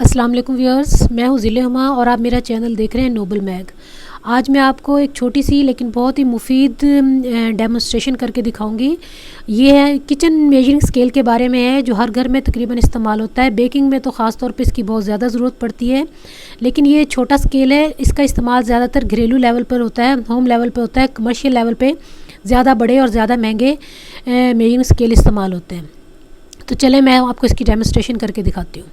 अस्सलाम वालेकुम व्यूअर्स, मैं हूँ ज़िले हुमा और आप मेरा चैनल देख रहे हैं नोबल मैग। आज मैं आपको एक छोटी सी लेकिन बहुत ही मुफीद डेमोन्स्ट्रेशन करके दिखाऊंगी। ये है किचन मेजरिंग स्केल के बारे में है, जो हर घर में तकरीबन इस्तेमाल होता है। बेकिंग में तो ख़ास तौर पे इसकी बहुत ज़्यादा ज़रूरत पड़ती है, लेकिन ये छोटा स्केल है। इसका इस्तेमाल ज़्यादातर घरेलू लेवल पर होता है, होम लेवल पर होता है। कमर्शियल लेवल पर ज़्यादा बड़े और ज़्यादा महंगे मेजरिंग स्केल इस्तेमाल होते हैं। तो चले मैं आपको इसकी डेमोन्स्ट्रेशन करके दिखाती हूँ।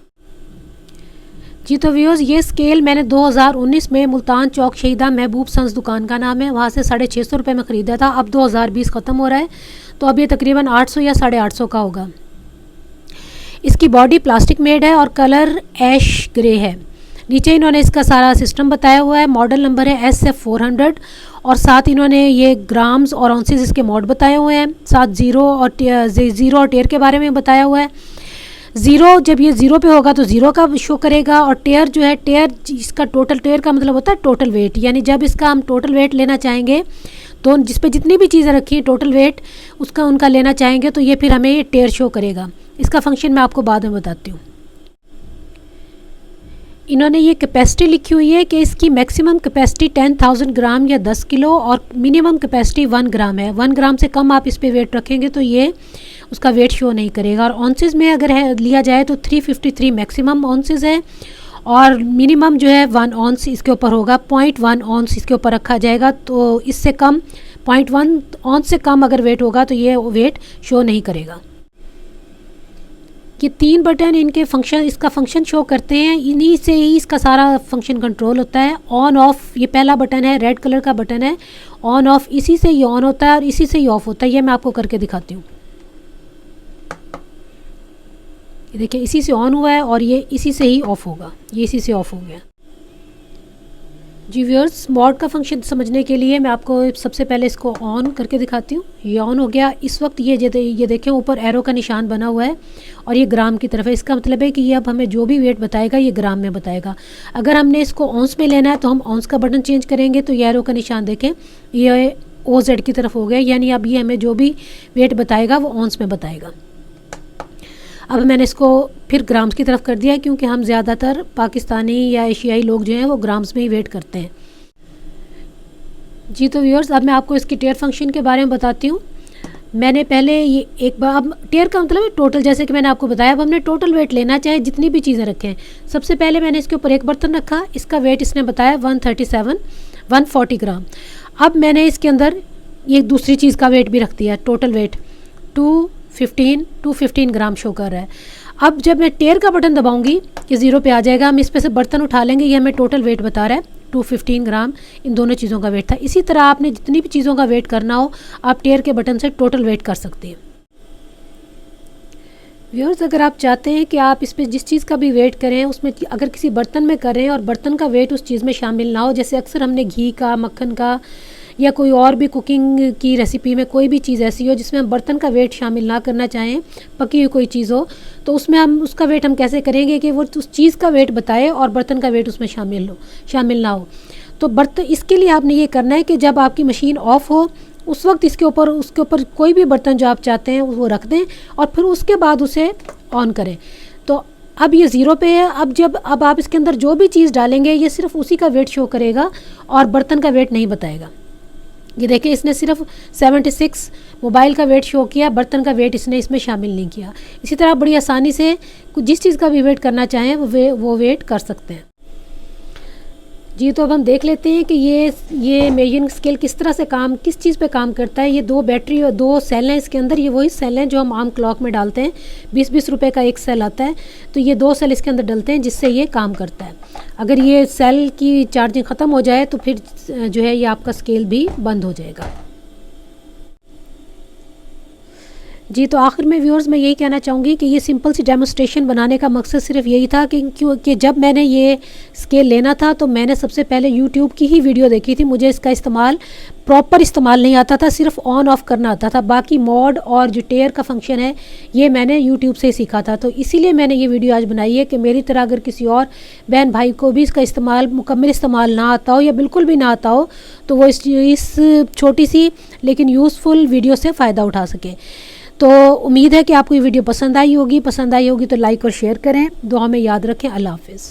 जी तो व्यूअर्स, ये स्केल मैंने 2019 में मुल्तान चौक शहीदा महबूब सन्स दुकान का नाम है, वहाँ से 650 रुपये में ख़रीदा था। अब 2020 ख़त्म हो रहा है, तो अब ये तकरीबन 800 या 850 का होगा। इसकी बॉडी प्लास्टिक मेड है और कलर ऐश ग्रे है। नीचे इन्होंने इसका सारा सिस्टम बताया हुआ है। मॉडल नंबर है SF400 और साथ इन्होंने ये ग्राम्स और ऑन्सेस इसके मॉड बताए हुए हैं। साथ ज़ीरो और टेयर के बारे में बताया हुआ है। ज़ीरो, जब ये ज़ीरो पे होगा तो ज़ीरो का शो करेगा, और टेयर जो है, टेयर इसका टोटल, टेयर का मतलब होता है टोटल वेट। यानी जब इसका हम टोटल वेट लेना चाहेंगे तो जिस पे जितनी भी चीज़ें रखी हैं टोटल वेट उसका उनका लेना चाहेंगे तो ये फिर हमें ये टेयर शो करेगा। इसका फंक्शन मैं आपको बाद में बताती हूँ। इन्होंने ये कैपेसिटी लिखी हुई है कि इसकी मैक्सिमम कैपेसिटी 10,000 ग्राम या 10 किलो और मिनिमम कैपेसिटी 1 ग्राम है। 1 ग्राम से कम आप इस पे वेट रखेंगे तो ये उसका वेट शो नहीं करेगा। और ऑन्सेस में अगर है लिया जाए तो 353 मैक्सिमम ऑन्सेस है और मिनिमम जो है 1 ऑन्स इसके ऊपर होगा। 0.1 ऑन्स इसके ऊपर रखा जाएगा, तो इससे कम 0.1 ऑन्स से कम अगर वेट होगा तो ये वेट शो नहीं करेगा। ये 3 बटन इनके फंक्शन, इसका फंक्शन शो करते हैं। इन्हीं से ही इसका सारा फंक्शन कंट्रोल होता है। ऑन ऑफ, ये पहला बटन है, रेड कलर का बटन है। ऑन ऑफ, इसी से ये ऑन होता है और इसी से ही ऑफ होता है। ये मैं आपको करके दिखाती हूँ। ये देखिए, इसी से ऑन हुआ है और ये इसी से ही ऑफ होगा। ये इसी से ऑफ हो गया। जी व्यूअर्स, मॉड का फंक्शन समझने के लिए मैं आपको सबसे पहले इसको ऑन करके दिखाती हूँ। ये ऑन हो गया। इस वक्त ये देखें, ऊपर एरो का निशान बना हुआ है और ये ग्राम की तरफ है। इसका मतलब है कि ये अब हमें जो भी वेट बताएगा ये ग्राम में बताएगा। अगर हमने इसको ऑन्स में लेना है तो हम ऑन्स का बटन चेंज करेंगे, तो ये एरो का निशान देखें, ये OZ की तरफ हो गया। यानी अब ये हमें जो भी वेट बताएगा वो ऑन्स में बताएगा। अब मैंने इसको फिर ग्राम्स की तरफ कर दिया है, क्योंकि हम ज़्यादातर पाकिस्तानी या एशियाई लोग जो हैं वो ग्राम्स में ही वेट करते हैं। जी तो व्यूअर्स, अब मैं आपको इसकी टेयर फंक्शन के बारे में बताती हूँ। मैंने पहले ये एक बार, अब टेयर का मतलब है टोटल, जैसे कि मैंने आपको बताया। अब हमने टोटल वेट लेना, चाहे जितनी भी चीज़ें रखें। सबसे पहले मैंने इसके ऊपर एक बर्तन रखा, इसका वेट इसने बताया 140 ग्राम। अब मैंने इसके अंदर ये दूसरी चीज़ का वेट भी रख दिया, टोटल वेट 215 ग्राम शो कर रहा है। अब जब मैं टेयर का बटन दबाऊंगी ये ज़ीरो पे आ जाएगा। हम इस पे से बर्तन उठा लेंगे, ये हमें टोटल वेट बता रहा है 215 ग्राम। इन दोनों चीज़ों का वेट था। इसी तरह आपने जितनी भी चीज़ों का वेट करना हो आप टेयर के बटन से टोटल वेट कर सकते हैं। व्यूअर्स, अगर आप चाहते हैं कि आप इस पर जिस चीज़ का भी वेट करें, उसमें अगर किसी बर्तन में करें और बर्तन का वेट उस चीज़ में शामिल ना हो, जैसे अक्सर हमने घी का, मक्खन का या कोई और भी कुकिंग की रेसिपी में कोई भी चीज़ ऐसी हो जिसमें हम बर्तन का वेट शामिल ना करना चाहें, पकी हुई कोई चीज़ हो, तो उसमें हम उसका वेट हम कैसे करेंगे कि वो उस चीज़ का वेट बताए और बर्तन का वेट उसमें शामिल ना हो। तो बर्तन, इसके लिए आपने ये करना है कि जब आपकी मशीन ऑफ हो उस वक्त उसके ऊपर कोई भी बर्तन जो आप चाहते हैं वो रख दें और फिर उसके बाद उसे ऑन करें। तो अब ये ज़ीरो पे है। अब आप इसके अंदर जो भी चीज़ डालेंगे ये सिर्फ उसी का वेट शो करेगा और बर्तन का वेट नहीं बताएगा। ये देखिए, इसने सिर्फ 76 मोबाइल का वेट शो किया, बर्तन का वेट इसने इसमें शामिल नहीं किया। इसी तरह बड़ी आसानी से जिस चीज़ का भी वेट करना चाहें वो वेट कर सकते हैं। जी तो अब हम देख लेते हैं कि ये मेजरिंग स्केल किस चीज़ पे काम करता है। ये 2 बैटरी और 2 सेल हैं इसके अंदर। ये वही सेल हैं जो हम आम क्लॉक में डालते हैं। 20-20 रुपए का एक सेल आता है, तो ये 2 सेल इसके अंदर डलते हैं जिससे ये काम करता है। अगर ये सेल की चार्जिंग ख़त्म हो जाए तो फिर जो है ये आपका स्केल भी बंद हो जाएगा। जी तो आखिर में व्यूअर्स, मैं यही कहना चाहूँगी कि ये सिंपल सी डेमोन्स्ट्रेशन बनाने का मकसद सिर्फ यही था कि जब मैंने ये स्केल लेना था तो मैंने सबसे पहले YouTube की ही वीडियो देखी थी। मुझे इसका प्रॉपर इस्तेमाल नहीं आता था, सिर्फ ऑन ऑफ करना आता था। बाकी मॉड और जो टेयर का फंक्शन है ये मैंने YouTube से ही सीखा था। तो इसीलिए मैंने ये वीडियो आज बनाई है कि मेरी तरह अगर किसी और बहन भाई को भी इसका मुकम्मल इस्तेमाल ना आता हो या बिल्कुल भी ना आता हो तो वो इस छोटी सी लेकिन यूज़फुल वीडियो से फ़ायदा उठा सके। तो उम्मीद है कि आपको ये वीडियो पसंद आई होगी तो लाइक और शेयर करें। दुआ में याद रखें। अल्लाह हाफ़िज़।